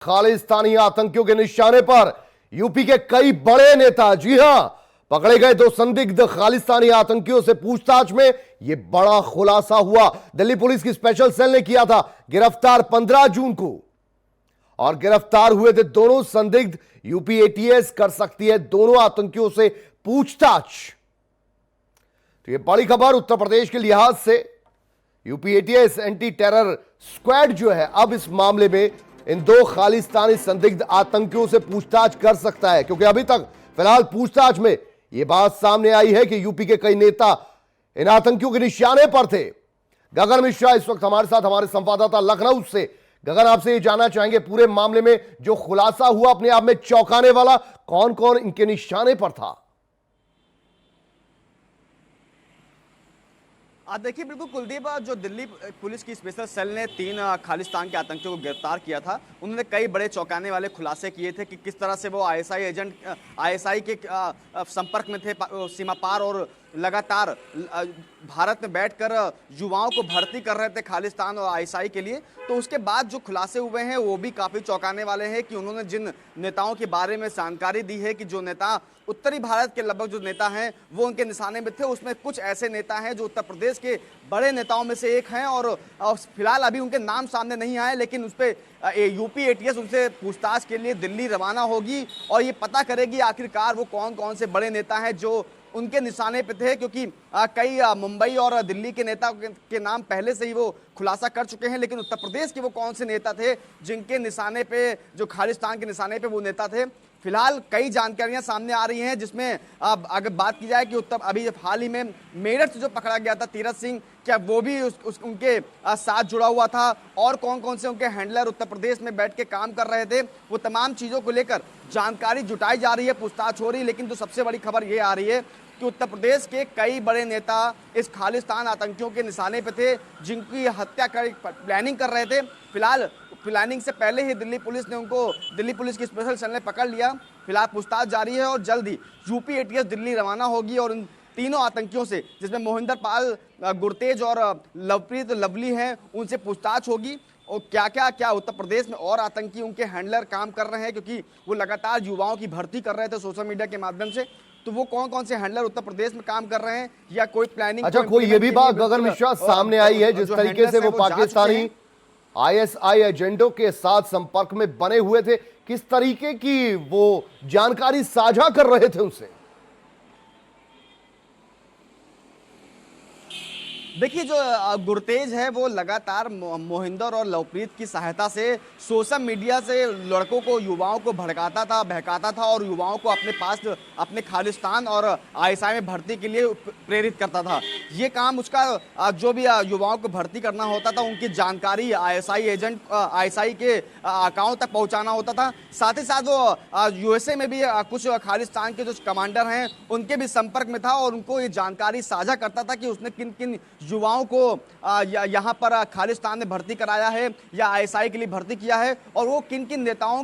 खालिस्तानी आतंकियों के निशाने पर यूपी के कई बड़े नेता, जी हां, पकड़े गए। दो संदिग्ध खालिस्तानी आतंकियों से पूछताछ में यह बड़ा खुलासा हुआ। दिल्ली पुलिस की स्पेशल सेल ने किया था गिरफ्तार 15 जून को, और गिरफ्तार हुए थे दोनों संदिग्ध। यूपी एटीएस कर सकती है दोनों आतंकियों से पूछताछ। तो यह बड़ी खबर उत्तर प्रदेश के लिहाज से। UP ATS anti terror squad जो है अब इस मामले में इन दो खालिस्तानी संदिग्ध आतंकियों से पूछताछ कर सकता है, क्योंकि अभी तक फिलहाल पूछताछ में यह बात सामने आई है कि यूपी के कई नेता इन आतंकियों के निशाने पर थे। गगन मिश्रा इस वक्त हमारे साथ, हमारे संवाददाता लखनऊ से। गगन, आपसे ये जानना चाहेंगे पूरे मामले में जो खुलासा हुआ अपने आप में चौंकाने वाला, कौन कौन इनके निशाने पर था? देखिए, बिल्कुल कुलदीप, जो दिल्ली पुलिस की स्पेशल सेल ने 3 खालिस्तान के आतंकियों को गिरफ्तार किया था, उन्होंने कई बड़े चौंकाने वाले खुलासे किए थे कि किस तरह से वो आईएसआई एजेंट, आईएसआई के संपर्क में थे सीमा पार, और लगातार भारत में बैठकर युवाओं को भर्ती कर रहे थे खालिस्तान और आईएसआई के लिए। तो उसके बाद जो खुलासे हुए हैं वो भी काफ़ी चौंकाने वाले हैं कि उन्होंने जिन नेताओं के बारे में जानकारी दी है कि जो नेता उत्तरी भारत के लगभग जो नेता हैं वो उनके निशाने में थे, उसमें कुछ ऐसे नेता हैं जो उत्तर प्रदेश के बड़े नेताओं में से एक हैं, और फिलहाल अभी उनके नाम सामने नहीं आए, लेकिन उस पर यूपी एटीएस उनसे पूछताछ के लिए दिल्ली रवाना होगी और ये पता करेगी आखिरकार वो कौन कौन से बड़े नेता हैं जो उनके निशाने पे थे, क्योंकि कई मुंबई और दिल्ली के नेता के नाम पहले से ही वो खुलासा कर चुके हैं, लेकिन उत्तर प्रदेश के वो कौन से नेता थे जिनके निशाने पे, जो खालिस्तान के निशाने पे वो नेता थे, फिलहाल कई जानकारियां सामने आ रही हैं। जिसमें अगर बात की जाए कि अभी हाल ही में मेरठ से जो पकड़ा गया था तीरथ सिंह, क्या वो भी उनके साथ जुड़ा हुआ था, और कौन कौन से उनके हैंडलर उत्तर प्रदेश में बैठ के काम कर रहे थे, वो तमाम चीज़ों को लेकर जानकारी जुटाई जा रही है, पूछताछ हो रही है। लेकिन जो सबसे बड़ी खबर ये आ रही है कि उत्तर प्रदेश के कई बड़े नेता इस खालिस्तान आतंकियों के निशाने पे थे, जिनकी हत्या कर प्लानिंग कर रहे थे। फिलहाल प्लानिंग से पहले ही दिल्ली पुलिस की स्पेशल सेल ने पकड़ लिया। फिलहाल पूछताछ जारी है और जल्द ही यूपी एटीएस दिल्ली रवाना होगी और उन तीनों आतंकियों से, जिसमें मोहिंदर पाल, गुरतेज और लवप्रीत लवली हैं, उनसे पूछताछ होगी। और क्या उत्तर प्रदेश में और आतंकी उनके हैंडलर काम कर रहे हैं, क्योंकि वो लगातार युवाओं की भर्ती कर रहे थे सोशल मीडिया के माध्यम से। तो वो कौन कौन से हैंडलर उत्तर प्रदेश में काम कर रहे हैं, या कोई प्लानिंग, अच्छा, कोई ये भी बात गगन मिश्रा सामने आई है जिस तरीके से वो पाकिस्तानी आईएसआई एजेंटों के साथ संपर्क में बने हुए थे, किस तरीके की वो जानकारी साझा कर रहे थे उनसे? देखिए, जो गुरतेज है वो लगातार मोहिंदर और लवप्रीत की सहायता से सोशल मीडिया से लड़कों को, युवाओं को बहकाता था और युवाओं को अपने पास, अपने खालिस्तान और आईएसआई में भर्ती के लिए प्रेरित करता था। ये काम उसका, जो भी युवाओं को भर्ती करना होता था, उनकी जानकारी आईएसआई के अकाउंट तक पहुंचाना होता था। साथ ही साथ वो यूएसए में भी कुछ खालिस्तान के जो कमांडर हैं उनके भी संपर्क में था, और उनको ये जानकारी साझा करता था कि उसने किन किन युवाओं को यहाँ पर खालिस्तान में भर्ती कराया है या आईएसआई के लिए भर्ती किया है, और वो किन किन नेताओं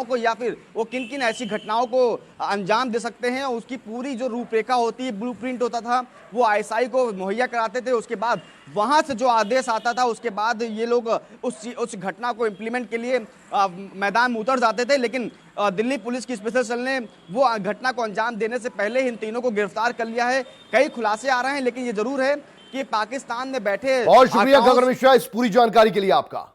को या फिर वो किन किन ऐसी घटनाओं को अंजाम दे सकते हैं। उसकी पूरी जो रूपरेखा होती है, ब्लूप्रिंट होता था, वो आईएसआई को मुहैया कराते थे। उसके बाद वहां से जो आदेश आता था, उसके बाद ये लोग उस घटना को इम्प्लीमेंट के लिए मैदान में उतर जाते थे। लेकिन दिल्ली पुलिस की स्पेशल सेल ने वो घटना को अंजाम देने से पहले इन तीनों को गिरफ्तार कर लिया है। कई खुलासे आ रहे हैं, लेकिन ये जरूर है कि पाकिस्तान में बैठे। बहुत शुक्रिया गगन मिश्रा इस पूरी जानकारी के लिए आपका।